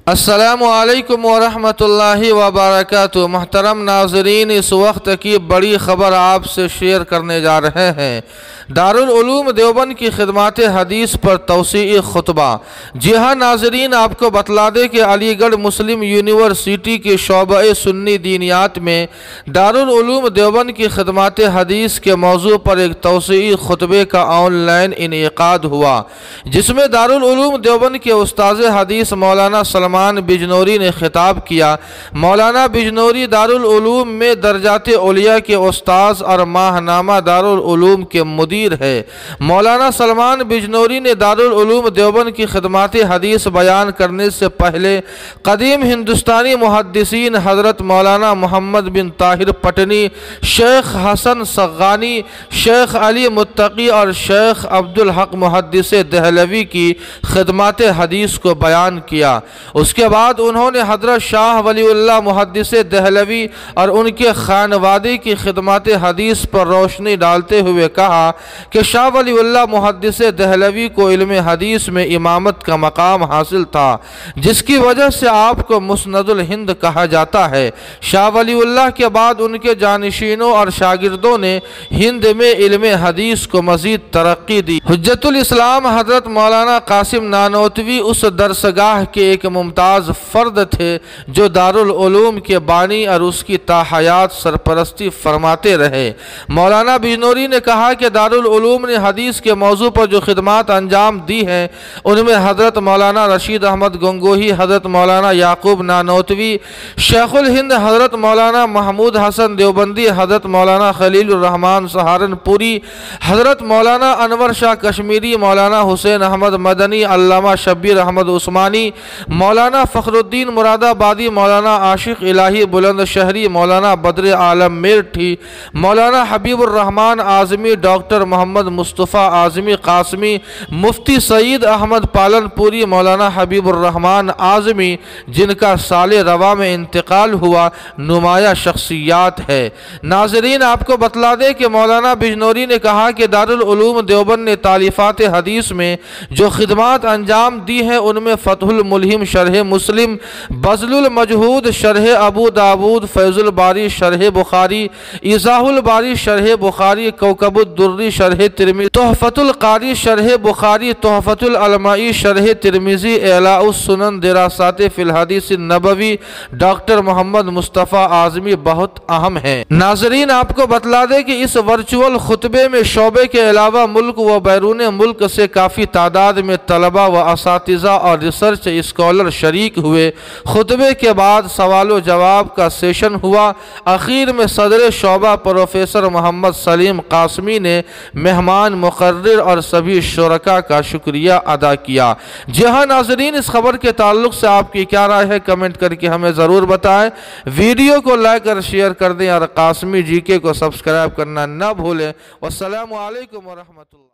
السلام علیکم ورحمۃ اللہ وبرکاتہ۔ محترم ناظرین، اس وقت کی بڑی خبر آپ سے شیئر کرنے جا رہے ہیں۔ دارالعلوم دیوبند کی خدمات حدیث پر توسیعی خطبہ۔ جی ہاں ناظرین، آپ کو بتلا دیں کہ علی گڑھ مسلم یونیورسٹی کے شعبہ سنی دینیات میں دارالعلوم دیوبند کی خدمات حدیث کے موضوع پر ایک توسیعی خطبے کا آن لائن انعقاد ہوا، جس میں دارالعلوم دیوبند کے استاذ حدیث مولانا سلمان بجنوری نے خطاب کیا۔ مولانا بجنوری دارالعلوم میں درجات علیہ کے استاذ اور ماہنامہ دارالعلوم کے مدیر ہے۔ مولانا سلمان بجنوری نے دارالعلوم دیوبند کی خدمات حدیث بیان کرنے سے پہلے قدیم ہندوستانی محدثین حضرت مولانا محمد بن طاہر پٹنی، شیخ حسن صغانی، شیخ علی متقی اور شیخ عبدالحق محدث دہلوی کی خدمات حدیث کو بیان کیا۔ اس کے بعد انہوں نے حضرت شاہ ولی اللہ محدث دہلوی اور ان کے خانوادے کی خدمات حدیث پر روشنی ڈالتے ہوئے کہا کہ شاہ ولی اللہ محدث دہلوی کو علم حدیث میں امامت کا مقام حاصل تھا، جس کی وجہ سے آپ کو مسند الہند کہا جاتا ہے۔ شاہ ولی اللہ کے بعد ان کے جانشینوں اور شاگردوں نے ہند میں علم حدیث کو مزید ترقی دی۔ حجت الاسلام حضرت مولانا قاسم نانوتوی اس درسگاہ کے ایک ممتاز فرد تھے جو دارالعلوم کے بانی اور اس کی تاحیات سرپرستی فرماتے رہے۔ مولانا بجنوری نے کہا کہ دارالعلوم نے حدیث کے موضوع پر جو خدمات انجام دی ہیں، ان میں حضرت مولانا رشید احمد گنگوہی، حضرت مولانا یعقوب نانوتوی، شیخ الہند حضرت مولانا محمود حسن دیوبندی، حضرت مولانا خلیل الرحمن سہارنپوری، حضرت مولانا انور شاہ کشمیری، مولانا حسین احمد مدنی، علامہ شبیر احمد عثمانی، مولانا فخر الدین مراد آبادی، مولانا عاشق الہی بلند شہری، مولانا بدر عالم میرٹھی، مولانا حبیب الرحمن اعظمی، ڈاکٹر محمد مصطفیٰ اعظمی قاسمی، مفتی سعید احمد پالنپوری، مولانا حبیب الرحمن اعظمی، جن کا سال رواں میں انتقال ہوا، نمایاں شخصیات ہے۔ ناظرین، آپ کو بتلا دیں کہ مولانا بجنوری نے کہا کہ دارالعلوم دیوبند نے تالیفات حدیث میں جو خدمات انجام دی ہیں، ان میں فتح الملہم شرح مسلم، بذل المجہود شرح ابو داود، فیض الباری شرح بخاری، ایضاح الباری شرح بخاری، کوکب الدری شرح ترمذی، تحفۃ القاری شرح بخاری، تحفۃ العلمائی شرح ترمذی، اعلاء السنن دراسات فی الحدیث النبوی، ڈاکٹر محمد مصطفیٰ اعظمی بہت اہم ہیں۔ ناظرین، آپ کو بتلا دیں کہ اس ورچوئل خطبے میں شعبے کے علاوہ ملک و بیرون ملک سے کافی تعداد میں طلبہ و اساتذہ اور ریسرچ اسکالر شریک ہوئے۔ خطبے کے بعد سوال و جواب کا سیشن ہوا۔ اخیر میں صدر شعبہ پروفیسر محمد سلیم قاسمی نے مہمان مقرر اور سبھی شرکاء کا شکریہ ادا کیا۔ جی ہاں ناظرین، اس خبر کے تعلق سے آپ کی کیا رائے ہے، کمنٹ کر کے ہمیں ضرور بتائیں۔ ویڈیو کو لائک اور شیئر کر دیں اور قاسمی جی کے کو سبسکرائب کرنا نہ بھولیں۔ والسلام علیکم ورحمۃ اللہ۔